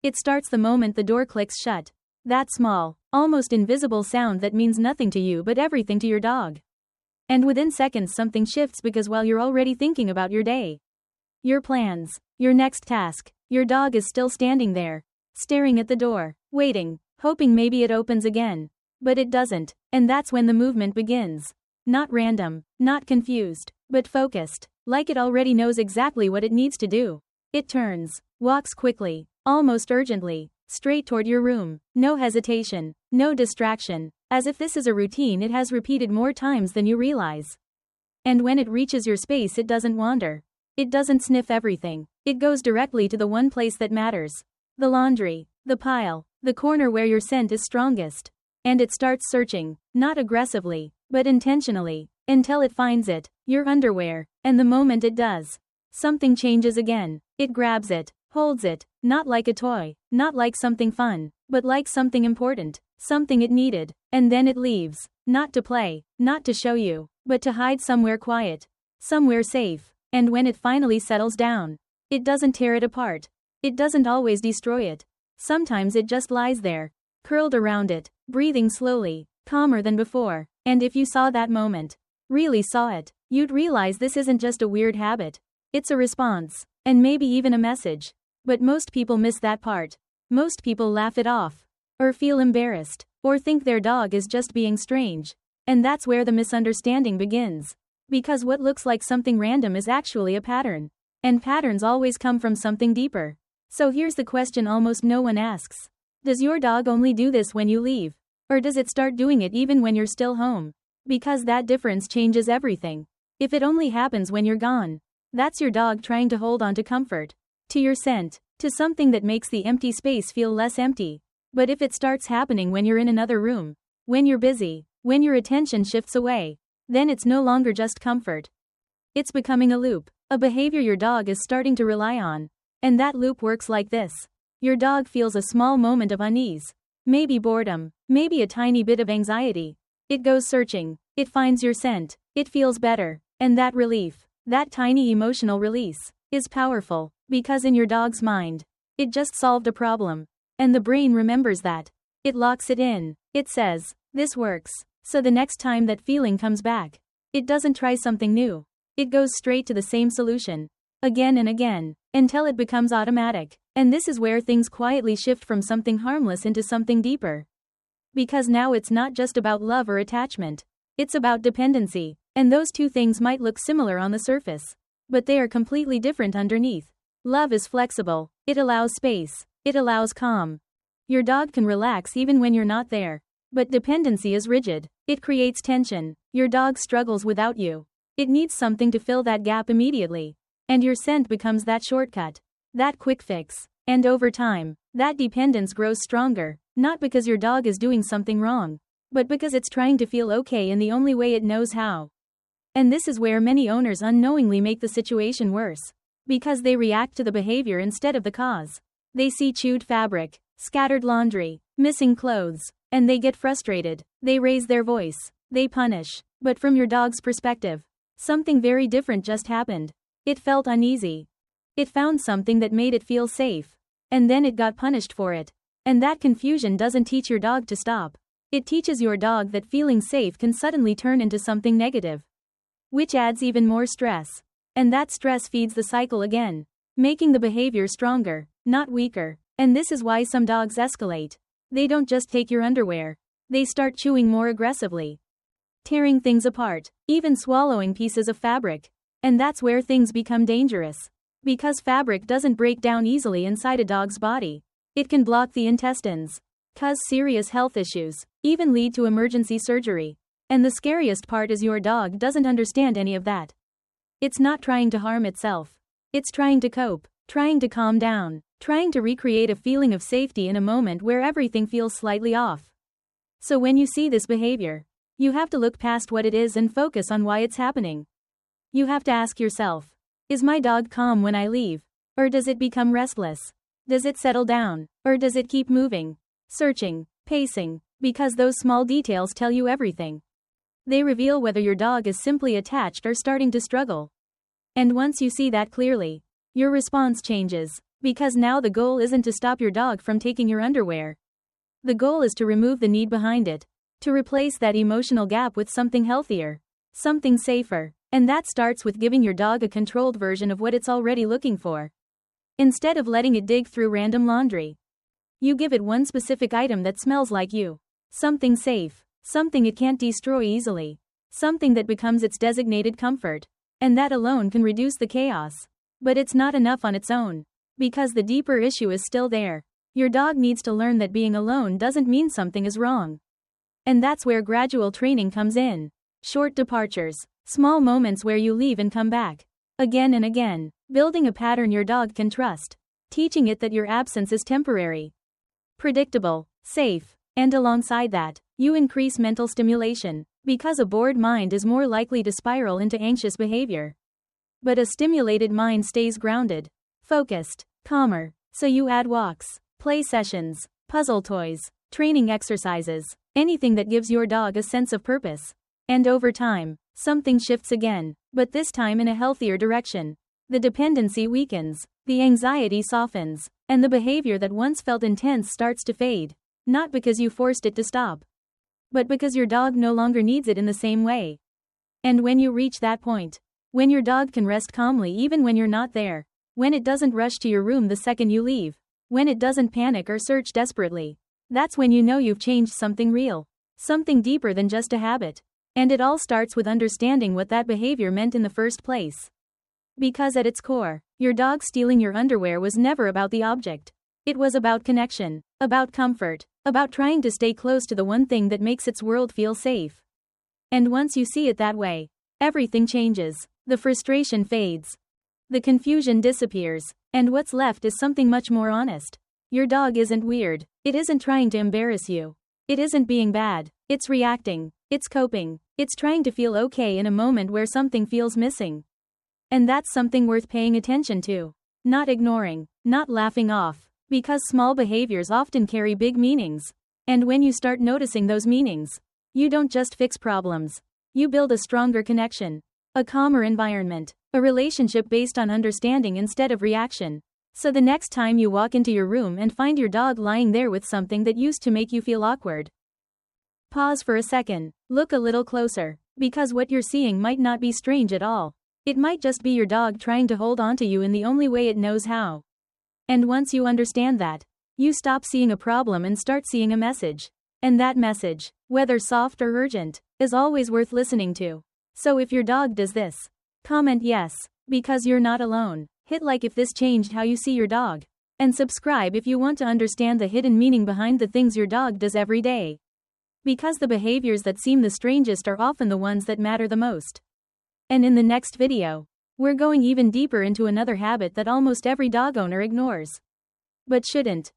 It starts the moment the door clicks shut. That small, almost invisible sound that means nothing to you but everything to your dog. And within seconds something shifts because while you're already thinking about your day, your plans, your next task, your dog is still standing there, staring at the door, waiting, hoping maybe it opens again. But it doesn't, and that's when the movement begins. Not random, not confused, but focused, like it already knows exactly what it needs to do. It turns, walks quickly, almost urgently, straight toward your room, no hesitation, no distraction, as if this is a routine it has repeated more times than you realize. And when it reaches your space, it doesn't wander. It doesn't sniff everything. It goes directly to the one place that matters. The laundry, the pile, the corner where your scent is strongest. And it starts searching, not aggressively, but intentionally, until it finds it, your underwear, and the moment it does, something changes again. It grabs it, holds it, not like a toy, not like something fun, but like something important, something it needed, and then it leaves, not to play, not to show you, but to hide somewhere quiet, somewhere safe. And when it finally settles down, it doesn't tear it apart. It doesn't always destroy it. Sometimes it just lies there, curled around it, breathing slowly, calmer than before. And if you saw that moment, really saw it, you'd realize this isn't just a weird habit. It's a response, and maybe even a message. But most people miss that part. Most people laugh it off, or feel embarrassed, or think their dog is just being strange. And that's where the misunderstanding begins. Because what looks like something random is actually a pattern. And patterns always come from something deeper. So here's the question almost no one asks. Does your dog only do this when you leave? Or does it start doing it even when you're still home? Because that difference changes everything. If it only happens when you're gone, that's your dog trying to hold on to comfort, to your scent, to something that makes the empty space feel less empty. But if it starts happening when you're in another room, when you're busy, when your attention shifts away, then it's no longer just comfort. It's becoming a loop, a behavior your dog is starting to rely on. And that loop works like this. Your dog feels a small moment of unease, maybe boredom, maybe a tiny bit of anxiety. It goes searching, it finds your scent, it feels better, and that relief, that tiny emotional release, is powerful, because in your dog's mind, it just solved a problem. And the brain remembers that. It locks it in. It says, this works. So the next time that feeling comes back, it doesn't try something new. It goes straight to the same solution, again and again, until it becomes automatic. And this is where things quietly shift from something harmless into something deeper. Because now it's not just about love or attachment. It's about dependency. And those two things might look similar on the surface, but they are completely different underneath. Love is flexible. It allows space. It allows calm. Your dog can relax even when you're not there. But dependency is rigid. It creates tension. Your dog struggles without you. It needs something to fill that gap immediately. And your scent becomes that shortcut, that quick fix. And over time, that dependence grows stronger, not because your dog is doing something wrong, but because it's trying to feel okay in the only way it knows how. And this is where many owners unknowingly make the situation worse. Because they react to the behavior instead of the cause. They see chewed fabric, scattered laundry, missing clothes, and they get frustrated. They raise their voice. They punish. But from your dog's perspective, something very different just happened. It felt uneasy. It found something that made it feel safe. And then it got punished for it. And that confusion doesn't teach your dog to stop. It teaches your dog that feeling safe can suddenly turn into something negative, which adds even more stress. And that stress feeds the cycle again, making the behavior stronger, not weaker. And this is why some dogs escalate. They don't just take your underwear. They start chewing more aggressively, tearing things apart, even swallowing pieces of fabric. And that's where things become dangerous. Because fabric doesn't break down easily inside a dog's body. It can block the intestines, cause serious health issues, even lead to emergency surgery. And the scariest part is your dog doesn't understand any of that. It's not trying to harm itself. It's trying to cope, trying to calm down, trying to recreate a feeling of safety in a moment where everything feels slightly off. So when you see this behavior, you have to look past what it is and focus on why it's happening. You have to ask yourself, is my dog calm when I leave? Or does it become restless? Does it settle down? Or does it keep moving, searching, pacing? Because those small details tell you everything. They reveal whether your dog is simply attached or starting to struggle. And once you see that clearly, your response changes. Because now the goal isn't to stop your dog from taking your underwear. The goal is to remove the need behind it. To replace that emotional gap with something healthier. Something safer. And that starts with giving your dog a controlled version of what it's already looking for. Instead of letting it dig through random laundry, you give it one specific item that smells like you. Something safe. Something it can't destroy easily. Something that becomes its designated comfort. And that alone can reduce the chaos. But it's not enough on its own. Because the deeper issue is still there. Your dog needs to learn that being alone doesn't mean something is wrong. And that's where gradual training comes in. Short departures. Small moments where you leave and come back. Again and again. Building a pattern your dog can trust. Teaching it that your absence is temporary. Predictable. Safe. And alongside that, you increase mental stimulation. Because a bored mind is more likely to spiral into anxious behavior. But a stimulated mind stays grounded. Focused. Calmer. So you add walks, play sessions, puzzle toys, training exercises, anything that gives your dog a sense of purpose. And over time, something shifts again, but this time in a healthier direction. The dependency weakens, the anxiety softens, and the behavior that once felt intense starts to fade. Not because you forced it to stop, but because your dog no longer needs it in the same way. And when you reach that point, when your dog can rest calmly even when you're not there, when it doesn't rush to your room the second you leave, when it doesn't panic or search desperately, that's when you know you've changed something real, something deeper than just a habit. And it all starts with understanding what that behavior meant in the first place. Because at its core, your dog stealing your underwear was never about the object. It was about connection, about comfort, about trying to stay close to the one thing that makes its world feel safe. And once you see it that way, everything changes. The frustration fades. The confusion disappears. And what's left is something much more honest. Your dog isn't weird. It isn't trying to embarrass you. It isn't being bad. It's reacting. It's coping. It's trying to feel okay in a moment where something feels missing. And that's something worth paying attention to. Not ignoring. Not laughing off. Because small behaviors often carry big meanings. And when you start noticing those meanings, you don't just fix problems. You build a stronger connection. A calmer environment. A relationship based on understanding instead of reaction. So the next time you walk into your room and find your dog lying there with something that used to make you feel awkward, pause for a second. Look a little closer. Because what you're seeing might not be strange at all. It might just be your dog trying to hold on to you in the only way it knows how. And once you understand that, you stop seeing a problem and start seeing a message. And that message, whether soft or urgent, is always worth listening to. So if your dog does this, comment yes, because you're not alone. Hit like if this changed how you see your dog. And subscribe if you want to understand the hidden meaning behind the things your dog does every day. Because the behaviors that seem the strangest are often the ones that matter the most. And in the next video, we're going even deeper into another habit that almost every dog owner ignores. But shouldn't.